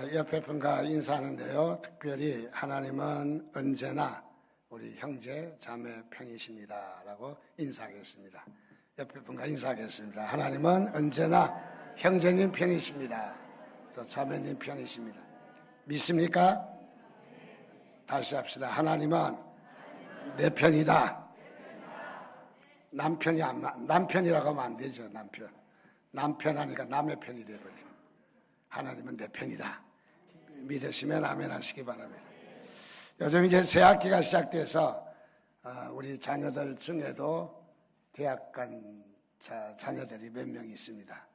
옆에 분과 인사하는데요. 특별히 하나님은 언제나 우리 형제 자매 편이십니다 라고 인사하겠습니다. 옆에 분과 인사하겠습니다. 하나님은 언제나 형제님 편이십니다. 또 자매님 편이십니다. 믿습니까? 다시 합시다. 하나님은 내 편이다. 남편이라고 하면 안 되죠. 남편 하니까 남의 편이 되거든요. 하나님은 내 편이다. 믿으시면 아멘 하시기 바랍니다. 요즘 이제 새학기가 시작돼서 우리 자녀들 중에도 대학 간 자녀들이 몇 명 있습니다.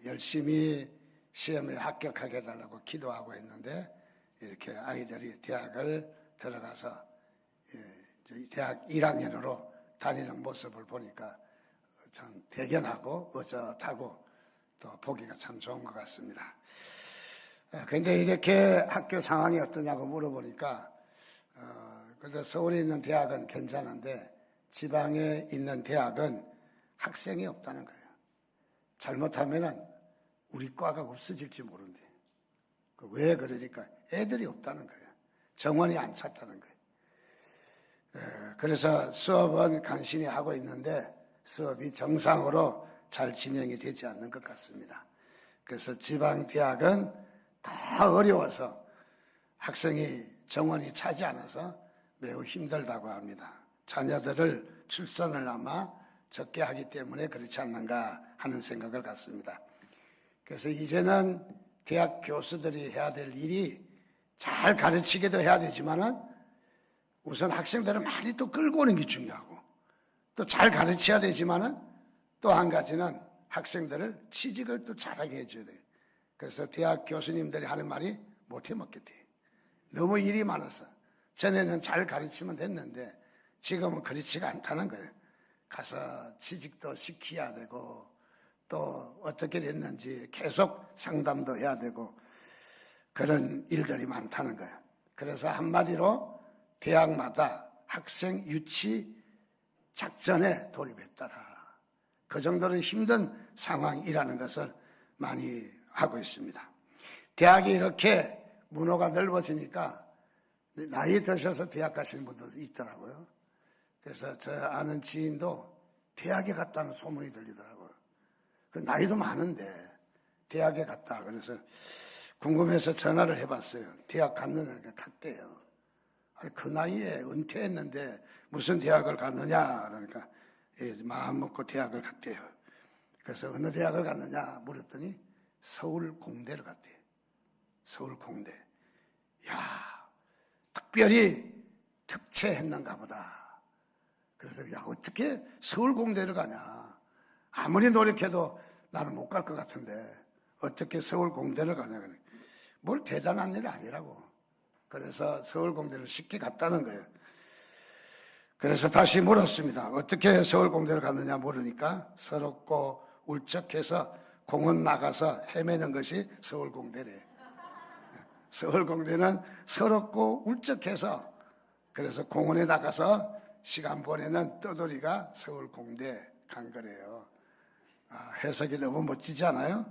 열심히 시험에 합격하게 해달라고 기도하고 있는데 이렇게 아이들이 대학을 들어가서 대학 1학년으로 다니는 모습을 보니까 참 대견하고 의젓하고 또 보기가 참 좋은 것 같습니다. 근데 이렇게 학교 상황이 어떠냐고 물어보니까 그래서 서울에 있는 대학은 괜찮은데 지방에 있는 대학은 학생이 없다는 거예요. 잘못하면은 우리 과가 없어질지 모른대. 왜 그러니까 애들이 없다는 거예요. 정원이 안 찼다는 거예요. 그래서 수업은 간신히 하고 있는데 수업이 정상으로 잘 진행이 되지 않는 것 같습니다. 그래서 지방 대학은 더 어려워서 학생이 정원이 차지 않아서 매우 힘들다고 합니다. 자녀들을 출산을 아마 적게 하기 때문에 그렇지 않는가 하는 생각을 갖습니다. 그래서 이제는 대학 교수들이 해야 될 일이 잘 가르치기도 해야 되지만은 우선 학생들을 많이 또 끌고 오는 게 중요하고 또 잘 가르쳐야 되지만은 또 한 가지는 학생들을 취직을 또 잘하게 해줘야 돼요. 그래서 대학 교수님들이 하는 말이 못해 먹겠대. 너무 일이 많아서. 전에는 잘 가르치면 됐는데 지금은 그렇지가 않다는 거예요. 가서 취직도 시켜야 되고 또 어떻게 됐는지 계속 상담도 해야 되고 그런 일들이 많다는 거예요. 그래서 한마디로 대학마다 학생 유치 작전에 돌입했더라. 그 정도로 힘든 상황이라는 것을 많이 하고 있습니다. 대학이 이렇게 문호가 넓어지니까 나이 드셔서 대학 가시는 분들도 있더라고요. 그래서 저 아는 지인도 대학에 갔다는 소문이 들리더라고요. 그 나이도 많은데 대학에 갔다. 그래서 궁금해서 전화를 해봤어요. 대학 갔느냐? 갔대요. 아니, 그 나이에 은퇴했는데 무슨 대학을 갔느냐? 그러니까 마음 먹고 대학을 갔대요. 그래서 어느 대학을 갔느냐 물었더니 서울공대를 갔대요. 서울공대. 야, 특별히 특채했는가 보다. 그래서 야, 어떻게 서울공대를 가냐. 아무리 노력해도 나는 못 갈 것 같은데 어떻게 서울공대를 가냐. 뭘 대단한 일 아니라고. 그래서 서울공대를 쉽게 갔다는 거예요. 그래서 다시 물었습니다. 어떻게 서울공대를 갔느냐 물으니까 서럽고 울적해서 공원 나가서 헤매는 것이 서울공대래. 서울공대는 서럽고 울적해서 그래서 공원에 나가서 시간 보내는 떠돌이가 서울공대 간 거래요. 해석이 너무 멋지지 않아요?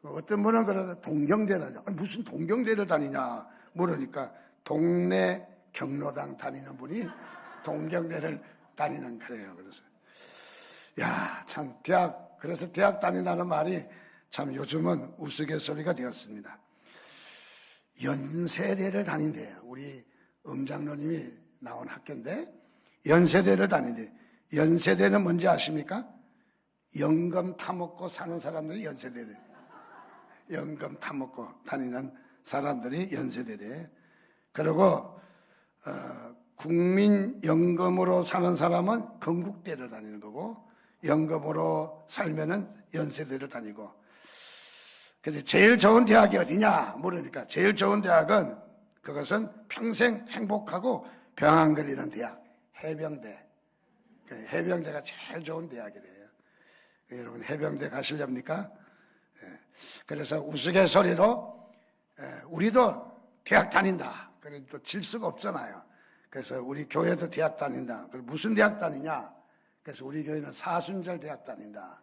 어떤 분은 그러다 동경대를 무슨 동경대를 다니냐 물으니까 동네 경로당 다니는 분이 동경대를 다니는 거예요. 그래서 야, 참 그래서 대학 다닌다는 말이 참 요즘은 우스갯소리가 되었습니다. 연세대를 다닌대요. 우리 음장로님이 나온 학교인데 연세대를 다닌대요. 연세대는 뭔지 아십니까? 연금 타먹고 사는 사람들이 연세대래. 연금 타먹고 다니는 사람들이 연세대래. 그리고 국민연금으로 사는 사람은 건국대를 다니는 거고 연금으로 살면은 연세대를 다니고. 그래서 제일 좋은 대학이 어디냐 물으니까 제일 좋은 대학은 그것은 평생 행복하고 병 안 걸리는 대학 해병대. 해병대가 제일 좋은 대학이래요. 여러분 해병대 가시렵니까? 그래서 우스갯소리로 우리도 대학 다닌다. 그래도 질 수가 없잖아요. 그래서 우리 교회도 대학 다닌다. 무슨 대학 다니냐? 그래서 우리 교회는 사순절 대학 다닌다.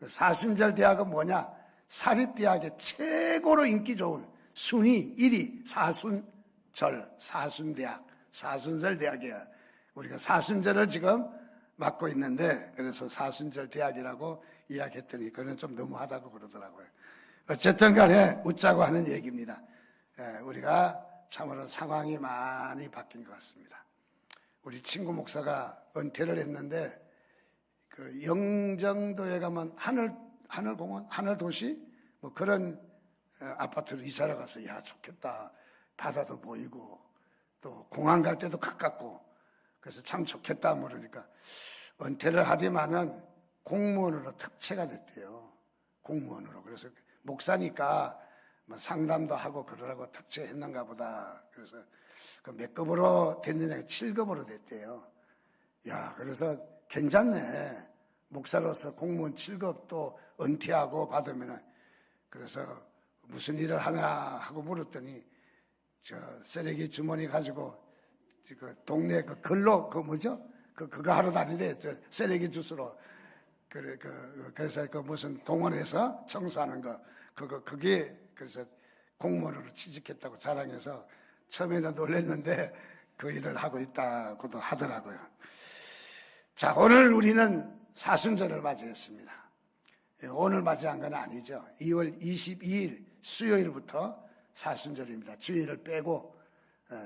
사순절 대학은 뭐냐? 사립대학의 최고로 인기 좋은 순위 1위 사순대학, 사순절 대학이야. 우리가 사순절을 지금 맡고 있는데, 그래서 사순절 대학이라고 이야기했더니 그건 좀 너무하다고 그러더라고요. 어쨌든 간에 웃자고 하는 얘기입니다. 우리가 참으로 상황이 많이 바뀐 것 같습니다. 우리 친구 목사가 은퇴를 했는데 그 영정도에 가면 하늘공원, 하늘도시 뭐 그런 아파트로 이사를 가서 야 좋겠다. 바다도 보이고 또 공항 갈 때도 가깝고 그래서 참 좋겠다 그러니까 은퇴를 하지만은 공무원으로 특채가 됐대요. 공무원으로. 그래서 목사니까 뭐 상담도 하고 그러라고 특채했는가 보다. 그래서 그 몇 급으로 됐느냐 7급으로 됐대요. 야, 그래서 괜찮네. 목사로서 공무원 7급 또 은퇴하고 받으면은 그래서 무슨 일을 하냐 하고 물었더니 저 쓰레기 주머니 가지고 그 동네 그 걸로 그 뭐죠? 그거 하러 다니대. 저 쓰레기 주스로. 그래서 그 무슨 동원해서 청소하는 거 그게 그래서 공무원으로 취직했다고 자랑해서 처음에는 놀랐는데 그 일을 하고 있다고도 하더라고요. 자, 오늘 우리는 사순절을 맞이했습니다. 오늘 맞이한 건 아니죠. 2월 22일 수요일부터 사순절입니다. 주일을 빼고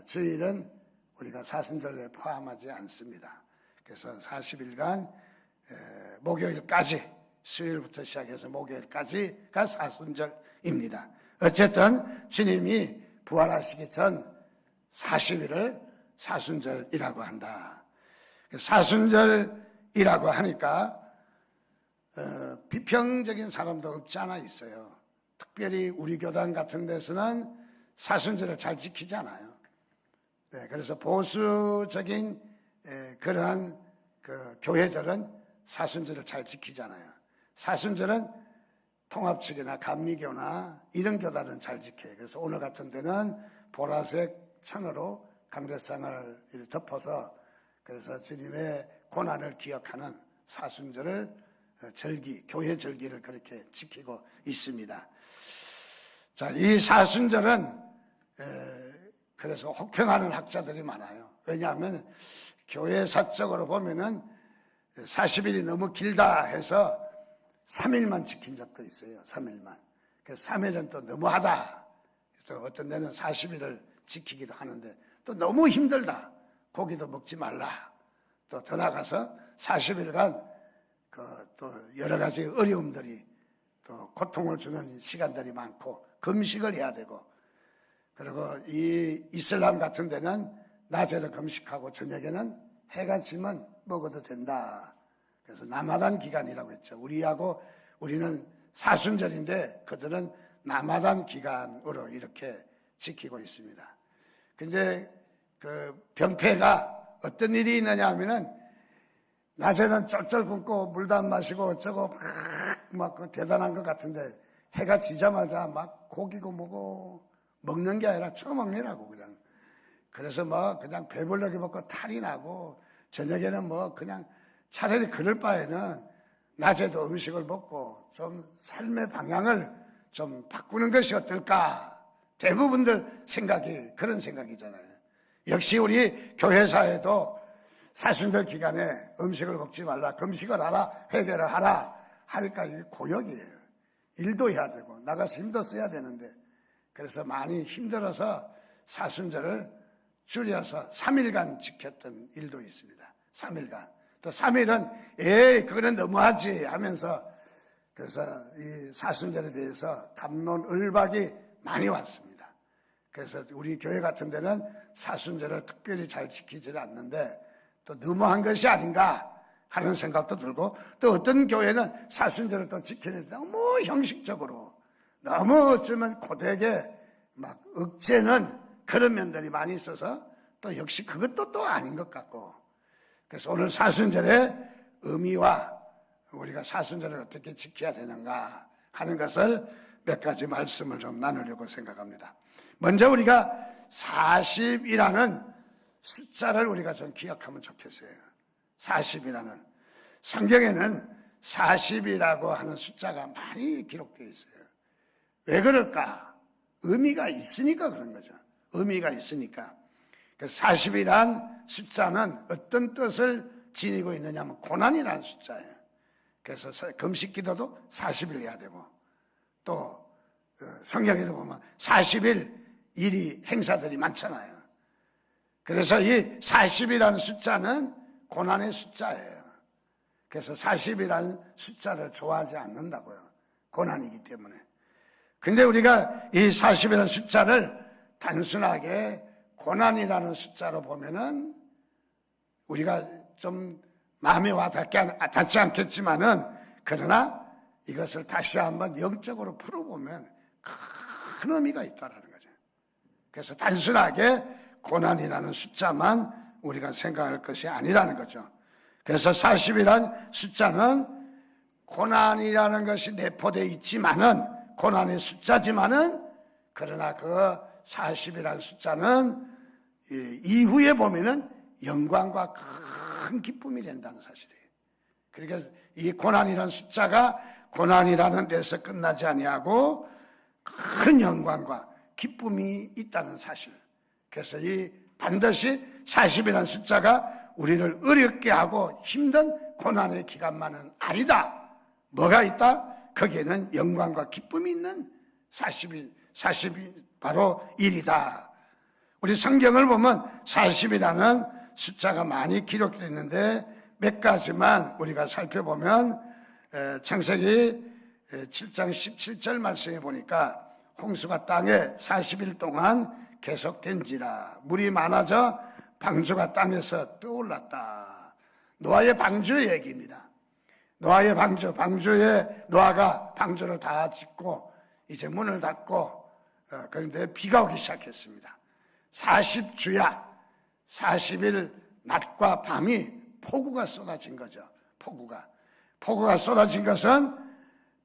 주일은 우리가 사순절에 포함하지 않습니다. 그래서 40일간 목요일까지 수요일부터 시작해서 목요일까지가 사순절입니다. 어쨌든 주님이 부활하시기 전 40일을 사순절이라고 한다. 사순절이라고 하니까 비평적인 사람도 없지 않아 있어요. 특별히 우리 교단 같은 데서는 사순절을 잘 지키지 않아요. 네, 그래서 보수적인 그러한 그 교회들은 사순절을 잘 지키잖아요. 사순절은 통합측이나 감리교나 이런 교단은 잘 지켜요. 그래서 오늘 같은 데는 보라색 천으로 강대상을 덮어서 그래서 주님의 고난을 기억하는 사순절을 교회 절기를 그렇게 지키고 있습니다. 자, 이 사순절은 그래서 혹평하는 학자들이 많아요. 왜냐하면 교회사적으로 보면은 40일이 너무 길다 해서 3일만 지킨 적도 있어요. 3일만. 그래서 3일은 또 너무하다. 또 어떤 데는 40일을 지키기도 하는데 또 너무 힘들다. 고기도 먹지 말라. 또 더 나가서 40일간 또 여러 가지 어려움들이 또 고통을 주는 시간들이 많고 금식을 해야 되고 그리고 이 이슬람 같은 데는 낮에는 금식하고 저녁에는 해가 지면 먹어도 된다. 그래서 라마단 기간이라고 했죠. 우리는 사순절인데 그들은 라마단 기간으로 이렇게 지키고 있습니다. 근데 그 병폐가 어떤 일이 있느냐 하면은 낮에는 쩔쩔 굶고 물도 안 마시고 어쩌고 막 대단한 것 같은데 해가 지자마자 막 고기고 뭐고 먹는 게 아니라 처먹느라고 그냥. 그래서 뭐 그냥 배불러게 먹고 탈이 나고 저녁에는 뭐 그냥 차라리 그럴 바에는 낮에도 음식을 먹고 좀 삶의 방향을 좀 바꾸는 것이 어떨까? 대부분들 생각이 그런 생각이잖아요. 역시 우리 교회사에도 사순절 기간에 음식을 먹지 말라, 금식을 하라, 회개를 하라 하니까 이게 고역이에요. 일도 해야 되고 나가서 힘도 써야 되는데 그래서 많이 힘들어서 사순절을 줄여서 3일간 지켰던 일도 있습니다. 3일간. 또 3일은 그거는 너무하지 하면서 그래서 이 사순절에 대해서 갑론을박이 많이 왔습니다. 그래서 우리 교회 같은 데는 사순절을 특별히 잘 지키지 않는데 또 너무한 것이 아닌가 하는 생각도 들고 또 어떤 교회는 사순절을 또 지키는데 너무 형식적으로 너무 어쩌면 고되게 막 억제는 그런 면들이 많이 있어서 또 역시 그것도 또 아닌 것 같고 그래서 오늘 사순절의 의미와 우리가 사순절을 어떻게 지켜야 되는가 하는 것을 몇 가지 말씀을 좀 나누려고 생각합니다. 먼저 우리가 40이라는 숫자를 우리가 좀 기억하면 좋겠어요. 40이라는. 성경에는 40이라고 하는 숫자가 많이 기록되어 있어요. 왜 그럴까? 의미가 있으니까 그런 거죠. 의미가 있으니까. 40이란 숫자는 어떤 뜻을 지니고 있느냐 하면 고난이라는 숫자예요. 그래서 금식 기도도 40일 해야 되고, 또 성경에도 보면 40일 일이 행사들이 많잖아요. 그래서 이 40이라는 숫자는 고난의 숫자예요. 그래서 40이라는 숫자를 좋아하지 않는다고요. 고난이기 때문에. 근데 우리가 이 40이라는 숫자를 단순하게 고난이라는 숫자로 보면은 우리가 좀 마음에 와닿지 않겠지만은, 그러나 이것을 다시 한번 영적으로 풀어보면 큰 의미가 있다라는 거죠. 그래서 단순하게 고난이라는 숫자만 우리가 생각할 것이 아니라는 거죠. 그래서 40이라는 숫자는 고난이라는 것이 내포되어 있지만은, 고난의 숫자지만은, 그러나 그 40이라는 숫자는 이후에 보면은 영광과 큰 기쁨이 된다는 사실이에요. 그러니까 이 고난이라는 숫자가 고난이라는 데서 끝나지 아니하고 큰 영광과 기쁨이 있다는 사실. 그래서 이 반드시 40이라는 숫자가 우리를 어렵게 하고 힘든 고난의 기간만은 아니다. 뭐가 있다? 거기에는 영광과 기쁨이 있는 40이 바로 일이다. 우리 성경을 보면 40이라는 숫자가 많이 기록되어 있는데 몇 가지만 우리가 살펴보면, 창세기 7장 17절 말씀에 보니까 홍수가 땅에 40일 동안 계속된지라 물이 많아져 방주가 땅에서 떠올랐다. 노아의 방주의 얘기입니다. 노아의 방주에 노아가 방주를 다 짓고 이제 문을 닫고, 그런데 비가 오기 시작했습니다. 40주야 40일 낮과 밤이 폭우가 쏟아진 거죠. 폭우가 쏟아진 것은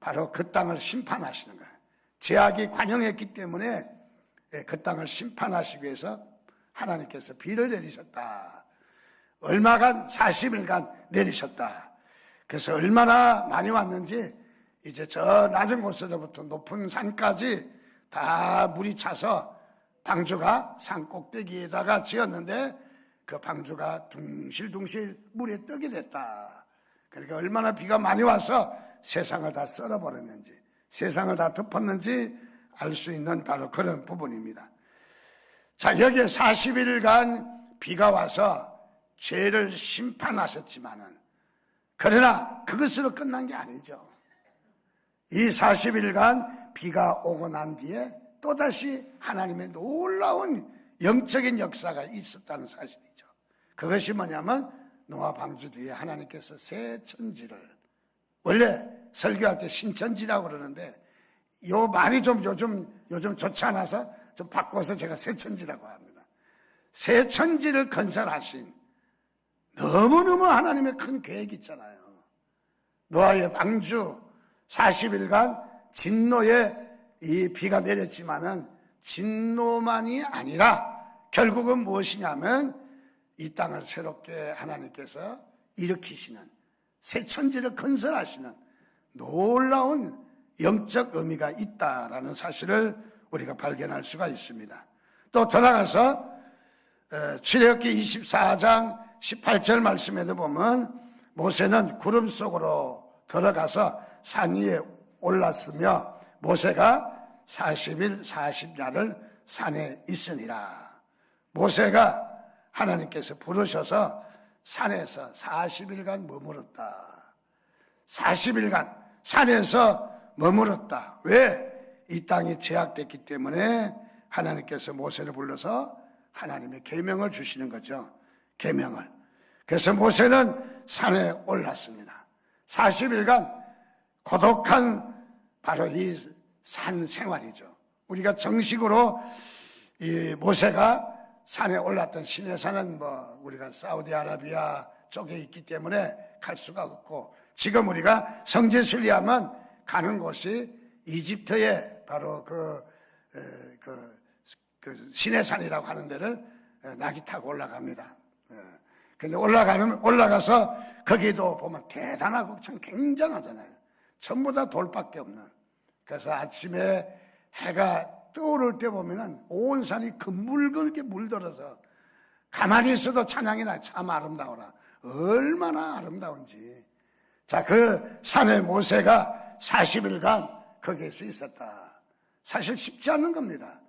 바로 그 땅을 심판하시는 거예요. 죄악이 관영했기 때문에 그 땅을 심판하시기 위해서 하나님께서 비를 내리셨다. 얼마간 40일간 내리셨다. 그래서 얼마나 많이 왔는지 이제 저 낮은 곳에서부터 높은 산까지 다 물이 차서 방주가 산 꼭대기에다가 지었는데 그 방주가 둥실둥실 물에 떡이 됐다. 그러니까 얼마나 비가 많이 와서 세상을 다 썰어버렸는지, 세상을 다 덮었는지 알 수 있는 바로 그런 부분입니다. 자, 여기에 40일간 비가 와서 죄를 심판하셨지만은, 그러나 그것으로 끝난 게 아니죠. 이 40일간 비가 오고 난 뒤에 또다시 하나님의 놀라운 영적인 역사가 있었다는 사실이죠. 그것이 뭐냐면 노아 방주 뒤에 하나님께서 새 천지를, 원래 설교할 때 신천지라고 그러는데 요 말이 좀 요즘 좋지 않아서 좀 바꿔서 제가 새 천지라고 합니다. 새 천지를 건설하신 너무너무 하나님의 큰 계획이 있잖아요. 노아의 방주 40일간 진노에 이 비가 내렸지만은 진노만이 아니라 결국은 무엇이냐면 이 땅을 새롭게 하나님께서 일으키시는, 새 천지를 건설하시는 놀라운 영적 의미가 있다라는 사실을 우리가 발견할 수가 있습니다. 또 더 나가서 출애굽기 24장 18절 말씀에도 보면 모세는 구름 속으로 들어가서 산 위에 올랐으며 모세가 40일 40야를 산에 있으니라. 모세가 하나님께서 부르셔서 산에서 40일간 머물렀다. 40일간 산에서 머물렀다. 왜? 이 땅이 죄악됐기 때문에 하나님께서 모세를 불러서 하나님의 계명을 주시는 거죠. 계명을. 그래서 모세는 산에 올랐습니다. 40일간 고독한 바로 이 산 생활이죠. 우리가 정식으로 이 모세가 산에 올랐던 시내산은 우리가 사우디아라비아 쪽에 있기 때문에 갈 수가 없고, 지금 우리가 성지순례하면 가는 곳이 이집트의 바로 그 시내산이라고 하는 데를 낙이 타고 올라갑니다. 근데 올라가서 거기도 보면 대단하고 참 굉장하잖아요. 전부 다 돌밖에 없는. 그래서 아침에 해가 떠오를 때 보면은 온 산이 금물그렇게 물들어서 가만히 있어도 찬양이 나. 참 아름다워라. 얼마나 아름다운지. 자, 그 산에 모세가 40일간 거기에서 있었다. 사실 쉽지 않은 겁니다.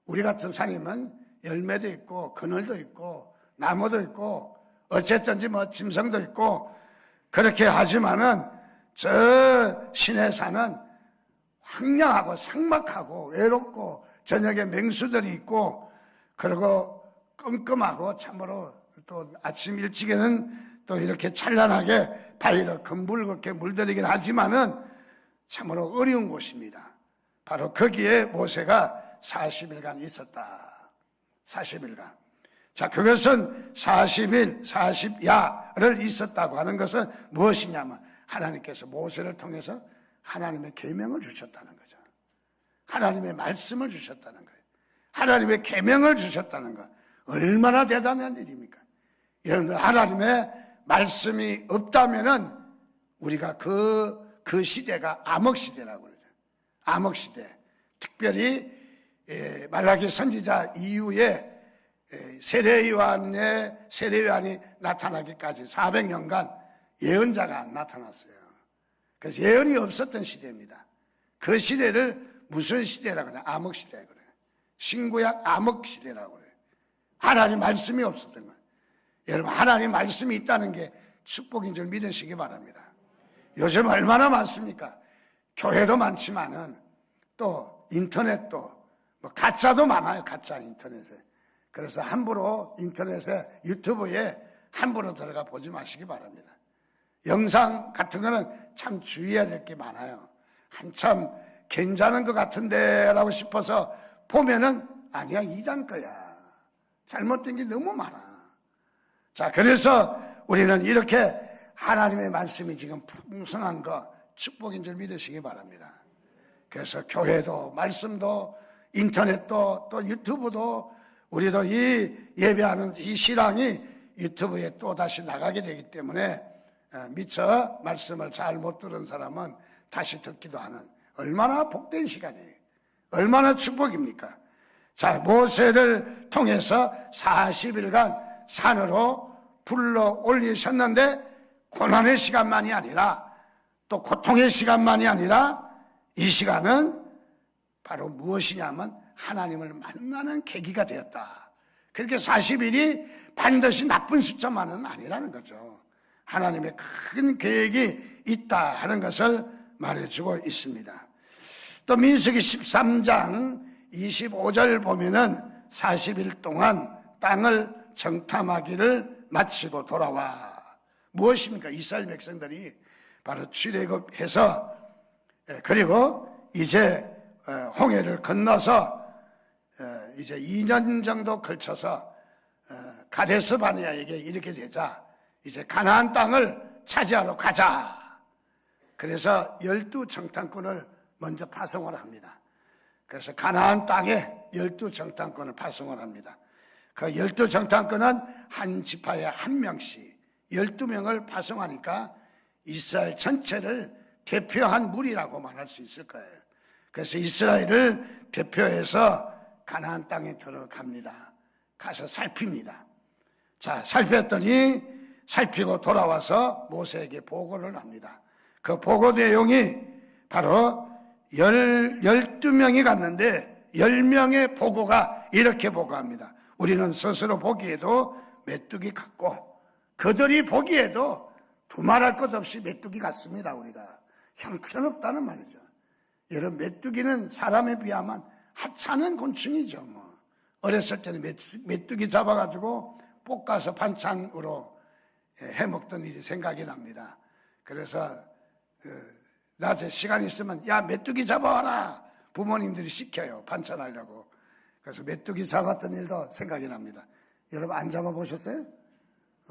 우리 같은 산이면 열매도 있고 그늘도 있고 나무도 있고 어쨌든지 뭐 짐승도 있고 그렇게 하지만은 저 시내 산은 황량하고 삭막하고 외롭고 저녁에 맹수들이 있고 그리고 끔끔하고 참으로 또 아침 일찍에는 또 이렇게 찬란하게 바위를 금붉게 물들이긴 하지만은 참으로 어려운 곳입니다. 바로 거기에 모세가 40일간 있었다. 40일간. 자, 그것은 40일, 40야를 있었다고 하는 것은 무엇이냐면 하나님께서 모세를 통해서 하나님의 계명을 주셨다는 거죠. 하나님의 말씀을 주셨다는 거예요. 하나님의 계명을 주셨다는 거. 얼마나 대단한 일입니까? 여러분들, 하나님의 말씀이 없다면은 우리가 그 시대가 암흑시대라고 그러죠. 암흑시대. 특별히 말라기 선지자 이후에 세례요한이 나타나기까지 400년간 예언자가 안 나타났어요. 그래서 예언이 없었던 시대입니다. 그 시대를 무슨 시대라고 그래요? 암흑시대라고 그래요. 신구약 암흑시대라고 그래요. 하나님 말씀이 없었던 거예요. 여러분, 하나님 말씀이 있다는 게 축복인 줄 믿으시기 바랍니다. 요즘 얼마나 많습니까? 교회도 많지만은 또 인터넷도 뭐 가짜도 많아요. 가짜 인터넷에. 그래서 함부로 인터넷에 유튜브에 함부로 들어가 보지 마시기 바랍니다. 영상 같은 거는 참 주의해야 될 게 많아요. 한참 괜찮은 것 같은데 라고 싶어서 보면은 아니야, 이단 거야. 잘못된 게 너무 많아. 자, 그래서 우리는 이렇게 하나님의 말씀이 지금 풍성한 거 축복인 줄 믿으시기 바랍니다. 그래서 교회도 말씀도 인터넷도 또 유튜브도 우리도 이 예배하는 이 신앙이 유튜브에 또 다시 나가게 되기 때문에 미처 말씀을 잘 못 들은 사람은 다시 듣기도 하는 얼마나 복된 시간이에요. 얼마나 축복입니까? 자, 모세를 통해서 40일간 산으로 불러 올리셨는데 고난의 시간만이 아니라 또 고통의 시간만이 아니라 이 시간은 바로 무엇이냐면 하나님을 만나는 계기가 되었다. 그렇게 40일이 반드시 나쁜 숫자만은 아니라는 거죠. 하나님의 큰 계획이 있다 하는 것을 말해주고 있습니다. 또 민수기 13장 25절 보면은 40일 동안 땅을 정탐하기를 마치고 돌아와. 무엇입니까? 이스라엘 백성들이 바로 출애굽해서 그리고 이제 홍해를 건너서 이제 2년 정도 걸쳐서 가데스 바네아에게 이렇게 되자 이제 가나안 땅을 차지하러 가자. 그래서 12정탐꾼을 먼저 파송을 합니다. 그래서 가나안 땅에 12정탐꾼을 파송을 합니다. 그 12정탐꾼은 한 지파에 한 명씩 12명을 파송하니까 이스라엘 전체를 대표한 무리라고 말할 수 있을 거예요. 그래서 이스라엘을 대표해서 가나안 땅에 들어갑니다. 가서 살핍니다. 자, 살피고 돌아와서 모세에게 보고를 합니다. 그 보고 내용이 바로 12명이 갔는데 10명의 보고가 이렇게 보고합니다. 우리는 스스로 보기에도 메뚜기 같고 그들이 보기에도 두말할 것 없이 메뚜기 같습니다. 우리가 형편없다는 말이죠. 여러분, 메뚜기는 사람에 비하면 하찮은 곤충이죠. 뭐 어렸을 때는 메뚜기 잡아가지고 볶아서 반찬으로 해먹던 일이 생각이 납니다. 그래서 낮에 시간 있으면 야, 메뚜기 잡아와라 부모님들이 시켜요. 반찬하려고. 그래서 메뚜기 잡았던 일도 생각이 납니다. 여러분, 안 잡아보셨어요?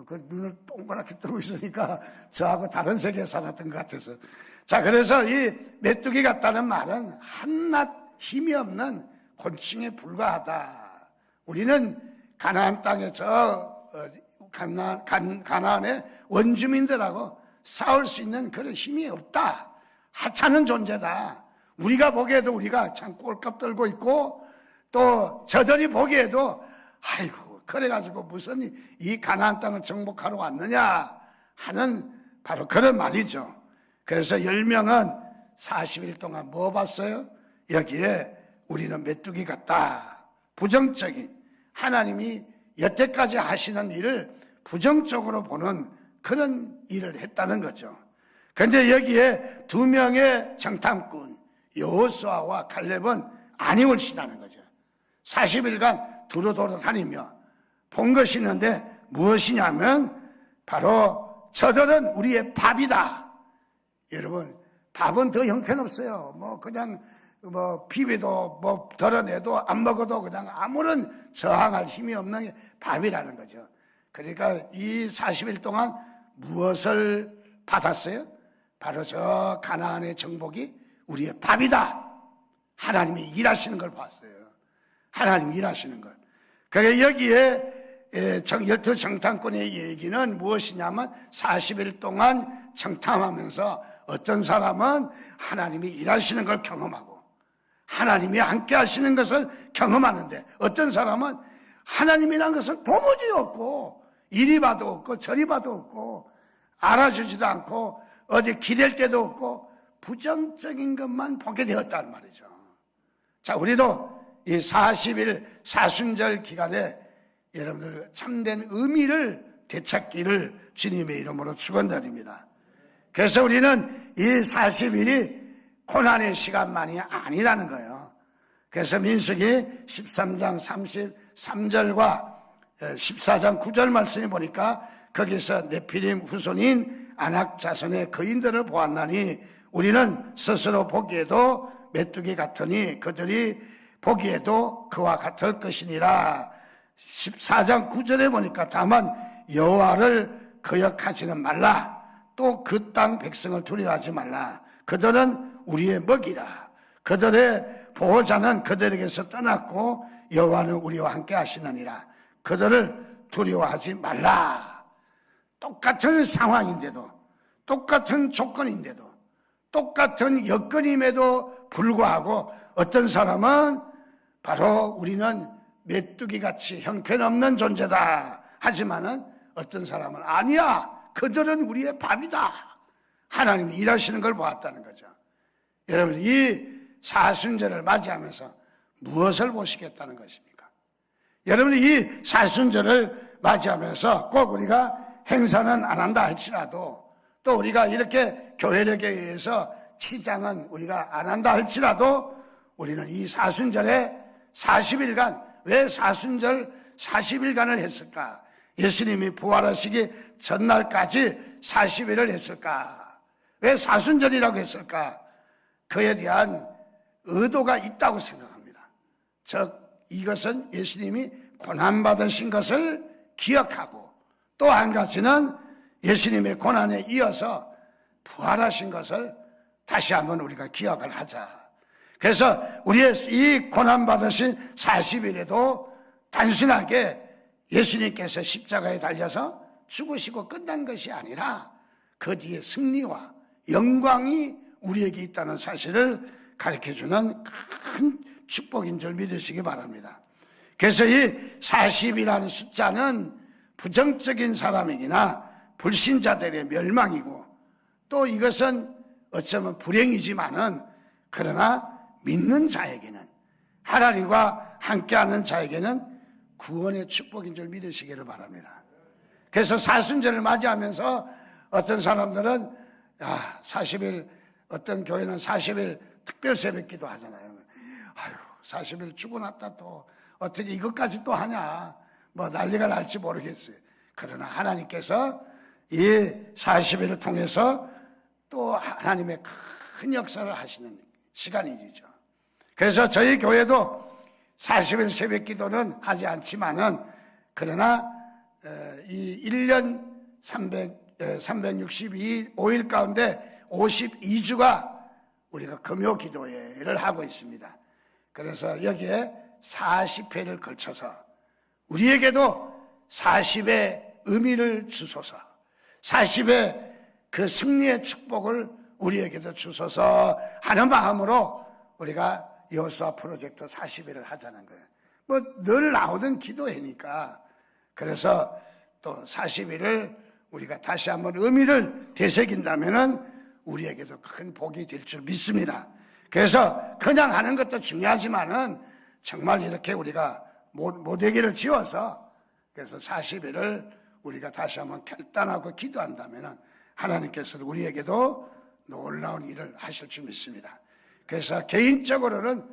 그 눈을 동그랗게 뜨고 있으니까 저하고 다른 세계에 살았던 것 같아서. 자, 그래서 이 메뚜기 같다는 말은 한낱 힘이 없는 곤충에 불과하다. 우리는 가나안 땅에 가나안의 원주민들하고 싸울 수 있는 그런 힘이 없다. 하찮은 존재다. 우리가 보기에도 우리가 참 꼴값 들고 있고 또 저들이 보기에도 아이고 그래가지고 무슨 이 가나안 땅을 정복하러 왔느냐 하는 바로 그런 말이죠. 그래서 10명은 40일 동안 뭐 봤어요? 여기에 우리는 메뚜기 같다. 부정적인 하나님이 여태까지 하시는 일을 부정적으로 보는 그런 일을 했다는 거죠. 그런데 여기에 2명의 정탐꾼 여호수아와 칼렙은 안익을 신하는 거죠. 40일간 두루두루 다니며 본 것이 있는데 무엇이냐면 바로 저들은 우리의 밥이다. 여러분 밥은 더 형편없어요. 그냥 비위도 덜어내도 안 먹어도 그냥 아무런 저항할 힘이 없는 게 밥이라는 거죠. 그러니까 이 40일 동안 무엇을 받았어요? 바로 저 가나안의 정복이 우리의 밥이다. 하나님이 일하시는 걸 봤어요. 하나님이 일하시는 걸. 그러니까 여기에 12 정탐꾼의 얘기는 무엇이냐면 40일 동안 정탐하면서 어떤 사람은 하나님이 일하시는 걸 경험하고 하나님이 함께 하시는 것을 경험하는데 어떤 사람은 하나님이라는 것은 도무지 없고 이리 봐도 없고 저리 봐도 없고 알아주지도 않고 어디 기댈 때도 없고 부정적인 것만 보게 되었단 말이죠. 자, 우리도 이 40일 사순절 기간에 여러분들 참된 의미를 되찾기를 주님의 이름으로 축원드립니다. 그래서 우리는 이 40일이 고난의 시간만이 아니라는 거예요. 그래서 민수기 13장 33절과 14장 9절 말씀에 보니까 거기서 네피림 후손인 아낙 자손의 거인들을 보았나니 우리는 스스로 보기에도 메뚜기 같으니 그들이 보기에도 그와 같을 것이니라. 14장 9절에 보니까 다만 여호와를 거역하지는 말라. 또 그 땅 백성을 두려워하지 말라. 그들은 우리의 먹이라. 그들의 보호자는 그들에게서 떠났고 여호와는 우리와 함께 하시느니라. 그들을 두려워하지 말라. 똑같은 상황인데도 똑같은 조건인데도 똑같은 여건임에도 불구하고 어떤 사람은 바로 우리는 메뚜기같이 형편없는 존재다 하지만은 어떤 사람은 아니야 그들은 우리의 밥이다. 하나님이 일하시는 걸 보았다는 거죠. 여러분 이 사순절을 맞이하면서 무엇을 보시겠다는 것입니까? 여러분 이 사순절을 맞이하면서 꼭 우리가 행사는 안 한다 할지라도 또 우리가 이렇게 교회력에 의해서 치장은 우리가 안 한다 할지라도 우리는 이 사순절에 40일간 왜 사순절 40일간을 했을까? 예수님이 부활하시기 전날까지 40일을 했을까? 왜 사순절이라고 했을까? 그에 대한 의도가 있다고 생각합니다. 즉 이것은 예수님이 고난받으신 것을 기억하고 또 한 가지는 예수님의 고난에 이어서 부활하신 것을 다시 한번 우리가 기억을 하자. 그래서 우리의 이 고난받으신 40일에도 단순하게 예수님께서 십자가에 달려서 죽으시고 끝난 것이 아니라 그 뒤에 승리와 영광이 우리에게 있다는 사실을 가르쳐주는 큰 축복인 줄 믿으시기 바랍니다. 그래서 이 40이라는 숫자는 부정적인 사람에게나 불신자들의 멸망이고 또 이것은 어쩌면 불행이지만은 그러나 믿는 자에게는 하나님과 함께하는 자에게는 구원의 축복인 줄 믿으시기를 바랍니다. 그래서 사순절을 맞이하면서 어떤 사람들은 40일 어떤 교회는 40일 특별 새벽기도 하잖아요. 아유 40일 죽어났다 또 어떻게 이것까지 또 하냐 난리가 날지 모르겠어요. 그러나 하나님께서 이 40일을 통해서 또 하나님의 큰 역사를 하시는 시간이죠. 그래서 저희 교회도 40일 새벽 기도는 하지 않지만은 그러나 이 1년 365일 가운데 52주가 우리가 금요 기도회를 하고 있습니다. 그래서 여기에 40회를 걸쳐서 우리에게도 40의 의미를 주소서 40의 그 승리의 축복을 우리에게도 주소서 하는 마음으로 우리가 여호수아 프로젝트 40일을 하자는 거예요. 뭐 늘 나오던 기도회니까. 그래서 또 40일을 우리가 다시 한번 의미를 되새긴다면은 우리에게도 큰 복이 될 줄 믿습니다. 그래서 그냥 하는 것도 중요하지만은 정말 이렇게 우리가 모대기를 지어서 그래서 40일을 우리가 다시 한번 결단하고 기도한다면은 하나님께서도 우리에게도 놀라운 일을 하실 줄 믿습니다. 그래서 개인적으로는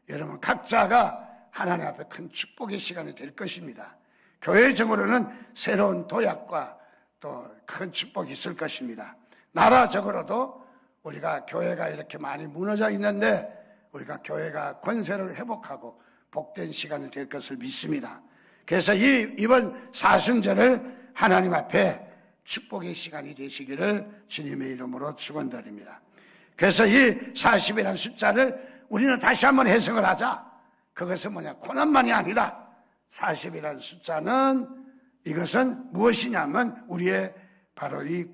여러분 각자가 하나님 앞에 큰 축복의 시간이 될 것입니다. 교회적으로는 새로운 도약과 또 큰 축복이 있을 것입니다. 나라적으로도 우리가 교회가 이렇게 많이 무너져 있는데 우리가 교회가 권세를 회복하고 복된 시간이 될 것을 믿습니다. 그래서 이번 사순절을 하나님 앞에 축복의 시간이 되시기를 주님의 이름으로 축원드립니다. 그래서 이 40이라는 숫자를 우리는 다시 한번 해석을 하자. 그것은 뭐냐? 고난만이 아니라 40이라는 숫자는 이것은 무엇이냐면 우리의 바로 이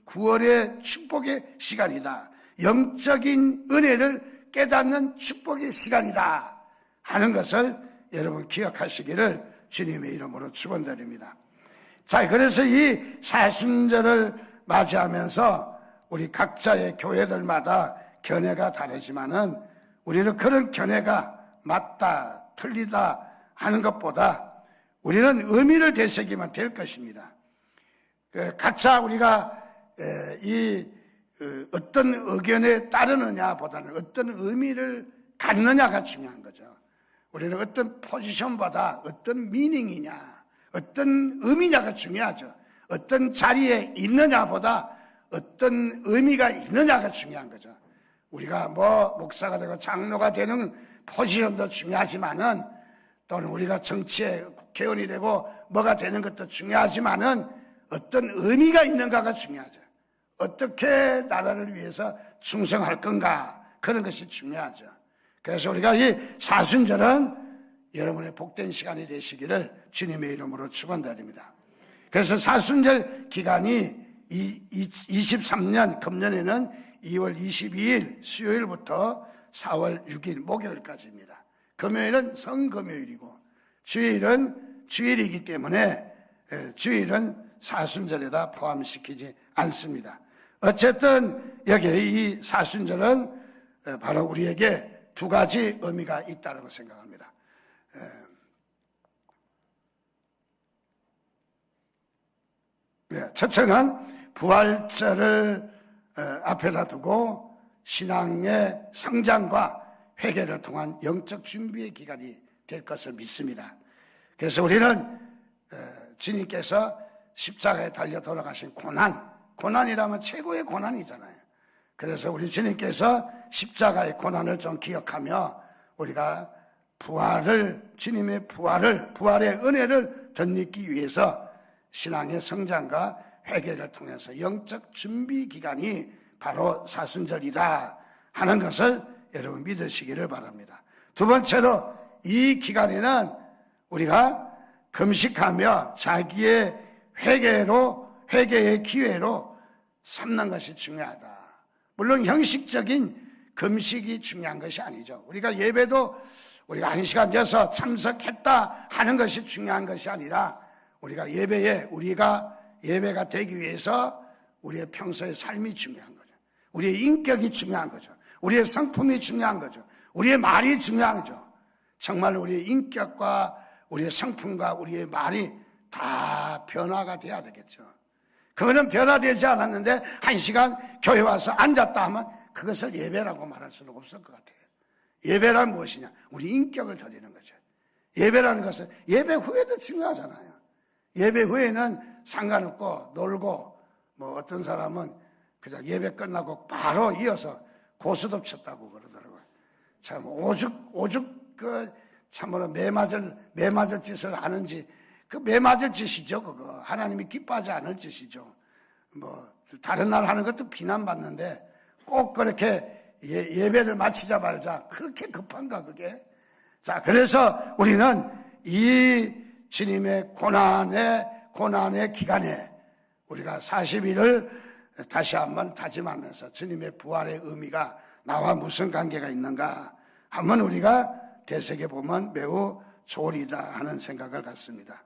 구원의 축복의 시간이다. 영적인 은혜를 깨닫는 축복의 시간이다 하는 것을 여러분 기억하시기를 주님의 이름으로 축원드립니다. 자, 그래서 이 사순절을 맞이하면서 우리 각자의 교회들마다 견해가 다르지만은 우리는 그런 견해가 맞다, 틀리다 하는 것보다 우리는 의미를 되새기면 될 것입니다. 각자 우리가 어떤 의견에 따르느냐 보다는 어떤 의미를 갖느냐가 중요한 거죠. 우리는 어떤 포지션보다 어떤 미닝이냐, 어떤 의미냐가 중요하죠. 어떤 자리에 있느냐보다 어떤 의미가 있느냐가 중요한 거죠. 우리가 뭐 목사가 되고 장로가 되는 포지션도 중요하지만은 또는 우리가 정치에 국회의원이 되고 뭐가 되는 것도 중요하지만은 어떤 의미가 있는가가 중요하죠. 어떻게 나라를 위해서 충성할 건가 그런 것이 중요하죠. 그래서 우리가 이 사순절은 여러분의 복된 시간이 되시기를 주님의 이름으로 축원드립니다. 그래서 사순절 기간이 23년 금년에는 2월 22일 수요일부터 4월 6일 목요일까지입니다. 금요일은 성금요일이고 주일은 주일이기 때문에 주일은 사순절에다 포함시키지 않습니다. 어쨌든 여기 이 사순절은 바로 우리에게 두 가지 의미가 있다고 생각합니다. 첫째는 부활절을 앞에다 두고 신앙의 성장과 회개를 통한 영적 준비의 기간이 될 것을 믿습니다. 그래서 우리는 주님께서 십자가에 달려 돌아가신 고난이라면 최고의 고난이잖아요. 그래서 우리 주님께서 십자가의 고난을 좀 기억하며 우리가 주님의 부활의 은혜를 덧입기 위해서 신앙의 성장과 회개를 통해서 영적 준비 기간이 바로 사순절이다 하는 것을 여러분 믿으시기를 바랍니다. 두 번째로 이 기간에는 우리가 금식하며 자기의 회개의 기회로 삼는 것이 중요하다. 물론 형식적인 금식이 중요한 것이 아니죠. 우리가 예배도 우리가 1시간 돼서 참석했다 하는 것이 중요한 것이 아니라 우리가 예배가 되기 위해서 우리의 평소의 삶이 중요한 거죠. 우리의 인격이 중요한 거죠. 우리의 성품이 중요한 거죠. 우리의 말이 중요한 거죠. 정말 우리의 인격과 우리의 성품과 우리의 말이 다 변화가 돼야 되겠죠. 그거는 변화되지 않았는데 1시간 교회 와서 앉았다 하면 그것을 예배라고 말할 수는 없을 것 같아요. 예배란 무엇이냐? 우리 인격을 드리는 거죠. 예배라는 것은 예배 후에도 중요하잖아요. 예배 후에는 상관없고 놀고 뭐 어떤 사람은 그냥 예배 끝나고 바로 이어서 고스톱 쳤다고 그러더라고요. 참 오죽 참으로 매 맞을 짓을 하는지 그 매 맞을 짓이죠. 그거 하나님이 기뻐하지 않을 짓이죠. 뭐 다른 날 하는 것도 비난받는데 꼭 그렇게 예배를 마치자 말자 그렇게 급한가 그게? 자, 그래서 우리는 이 주님의 고난의 기간에 우리가 40일을 다시 한번 다짐하면서 주님의 부활의 의미가 나와 무슨 관계가 있는가 한번 우리가 되새겨보면 매우 좋으리다 하는 생각을 갖습니다.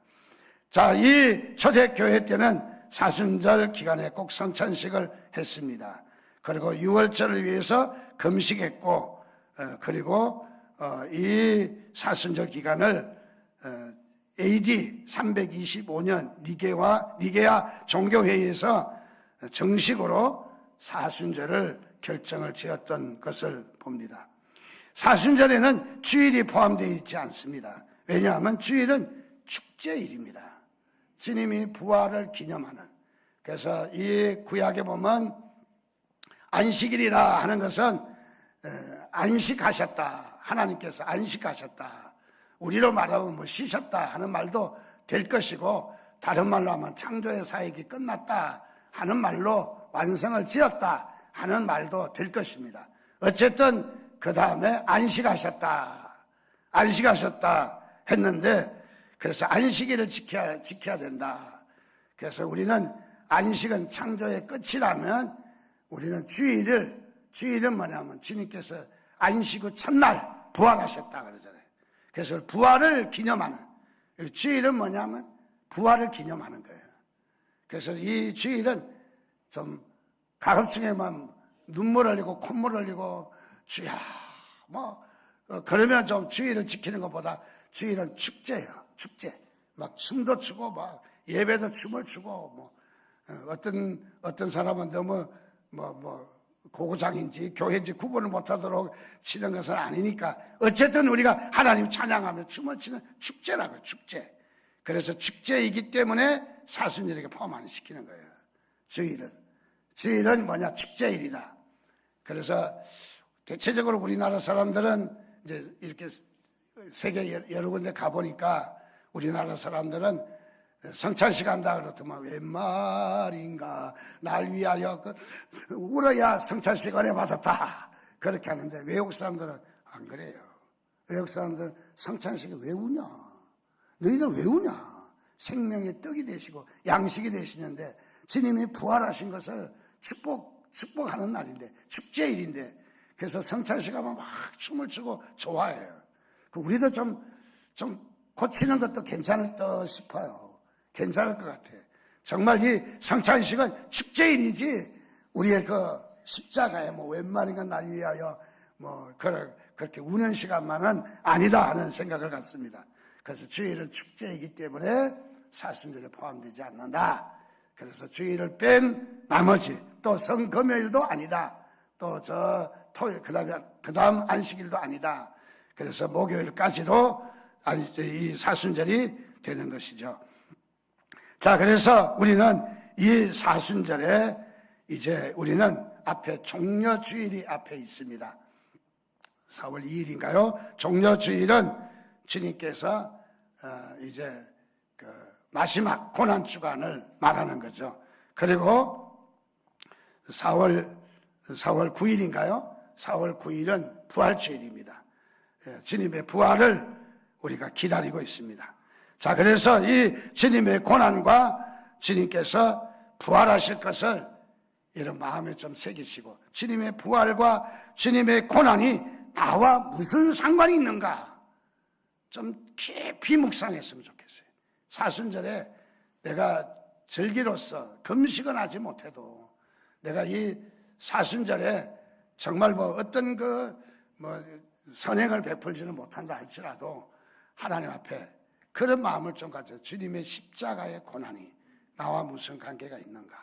자, 이 초대교회 때는 사순절 기간에 꼭 성찬식을 했습니다. 그리고 유월절을 위해서 금식했고, 그리고 이 사순절 기간을 AD 325년 니게아 종교회의에서 정식으로 사순절을 결정을 지었던 것을 봅니다. 사순절에는 주일이 포함되어 있지 않습니다. 왜냐하면 주일은 축제일입니다. 주님이 부활을 기념하는. 그래서 이 구약에 보면 안식일이라 하는 것은 안식하셨다. 하나님께서 안식하셨다. 우리로 말하면 뭐 쉬셨다 하는 말도 될 것이고, 다른 말로 하면 창조의 사역이 끝났다 하는 말로 완성을 지었다 하는 말도 될 것입니다. 어쨌든 그 다음에 안식하셨다 했는데, 그래서 안식일을 지켜야 된다. 그래서 우리는 안식은 창조의 끝이라면 우리는 주일은 뭐냐면 주님께서 안식 후 첫날 부활하셨다 그러잖아요. 그래서 부활을 기념하는, 주일은 뭐냐면 부활을 기념하는 거예요. 그래서 이 주일은 좀 가급적이면 눈물 흘리고 콧물 흘리고 주야 그러면 좀 주일을 지키는 것보다 주일은 축제예요. 축제. 막 춤도 추고 막 예배도 춤을 추고 어떤 사람은 너무 고고장인지 교회인지 구분을 못하도록 치는 것은 아니니까 어쨌든 우리가 하나님 찬양하며 춤을 추는 축제라고요. 축제. 그래서 축제이기 때문에 사순절에게 포함 안 시키는 거예요. 주일은 뭐냐? 축제일이다. 그래서 대체적으로 우리나라 사람들은 이제 이렇게 세계 여러 군데 가보니까 우리나라 사람들은 성찬식 한다 그렇더만 웬 말인가 날 위하여 울어야 성찬식 은혜 받았다 그렇게 하는데, 외국 사람들은 안 그래요. 외국 사람들은 성찬식이 왜 우냐, 너희들 왜 우냐, 생명의 떡이 되시고 양식이 되시는데 주님이 부활하신 것을 축복하는 날인데, 축제일인데, 그래서 성찬식 하면 막 춤을 추고 좋아해요. 우리도 좀 고치는 것도 괜찮을 듯 싶어요. 괜찮을 것 같아요. 정말 이 성찬식은 축제일이지 우리의 그 십자가에 웬 말인가 날 위하여 그렇게 우는 시간만은 아니다 하는 생각을 갖습니다. 그래서 주일은 축제이기 때문에 사순절에 포함되지 않는다. 그래서 주일을 뺀 나머지 또 성금요일도 아니다. 또 토요일 그 다음 안식일도 아니다. 그래서 목요일까지도 이 사순절이 되는 것이죠. 자, 그래서 우리는 이 사순절에 이제 우리는 앞에 종려주일이 앞에 있습니다. 4월 2일인가요? 종려주일은 주님께서 이제 그 마지막 고난 주간을 말하는 거죠. 그리고 4월 9일인가요? 4월 9일은 부활주일입니다. 주님의 부활을 우리가 기다리고 있습니다. 자, 그래서 이 주님의 고난과 주님께서 부활하실 것을 이런 마음에 좀 새기시고, 주님의 부활과 주님의 고난이 나와 무슨 상관이 있는가 좀 깊이 묵상했으면 좋겠어요. 사순절에 내가 절기로서 금식은 하지 못해도 내가 이 사순절에 정말 어떤 선행을 베풀지는 못한다 할지라도 하나님 앞에 그런 마음을 좀 가져. 주님의 십자가의 고난이 나와 무슨 관계가 있는가?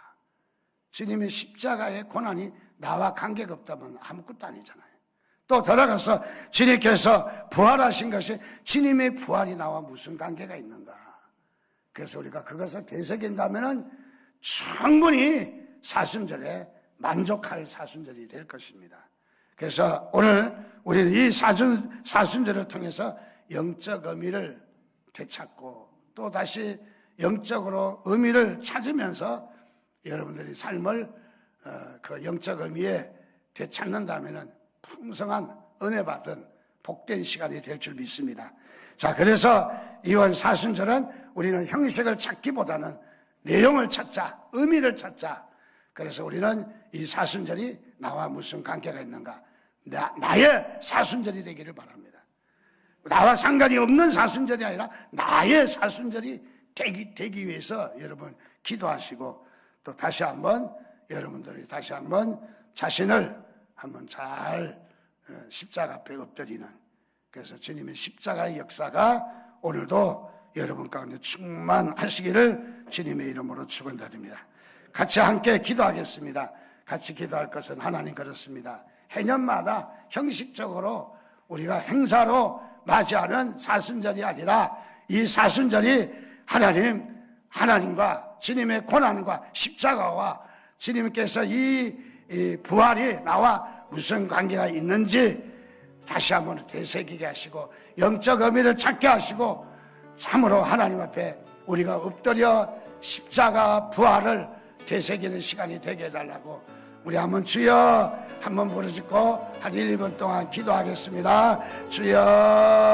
주님의 십자가의 고난이 나와 관계가 없다면 아무것도 아니잖아요. 또 돌아가서 주님께서 부활하신 것이 주님의 부활이 나와 무슨 관계가 있는가? 그래서 우리가 그것을 되새긴다면 충분히 사순절에 만족할 사순절이 될 것입니다. 그래서 오늘 우리는 이 사순절을 통해서 영적 의미를 되찾고 또 다시 영적으로 의미를 찾으면서 여러분들이 삶을 그 영적 의미에 되찾는다면 풍성한 은혜 받은 복된 시간이 될 줄 믿습니다. 자, 그래서 이번 사순절은 우리는 형식을 찾기보다는 내용을 찾자, 의미를 찾자. 그래서 우리는 이 사순절이 나와 무슨 관계가 있는가? 나의 사순절이 되기를 바랍니다. 나와 상관이 없는 사순절이 아니라 나의 사순절이 되기 위해서 여러분 기도하시고, 또 다시 한번 여러분들이 다시 한번 자신을 한번 잘 십자가 앞에 엎드리는, 그래서 주님의 십자가의 역사가 오늘도 여러분 가운데 충만하시기를 주님의 이름으로 축원드립니다. 같이 함께 기도하겠습니다. 같이 기도할 것은 하나님 그렇습니다. 해년마다 형식적으로 우리가 행사로 맞이하는 사순절이 아니라 이 사순절이 하나님과 주님의 고난과 십자가와 주님께서 이 부활이 나와 무슨 관계가 있는지 다시 한번 되새기게 하시고 영적 의미를 찾게 하시고 참으로 하나님 앞에 우리가 엎드려 십자가 부활을 되새기는 시간이 되게 해달라고 우리 한번 주여 한번 부르짖고 한 1, 2분 동안 기도하겠습니다. 주여.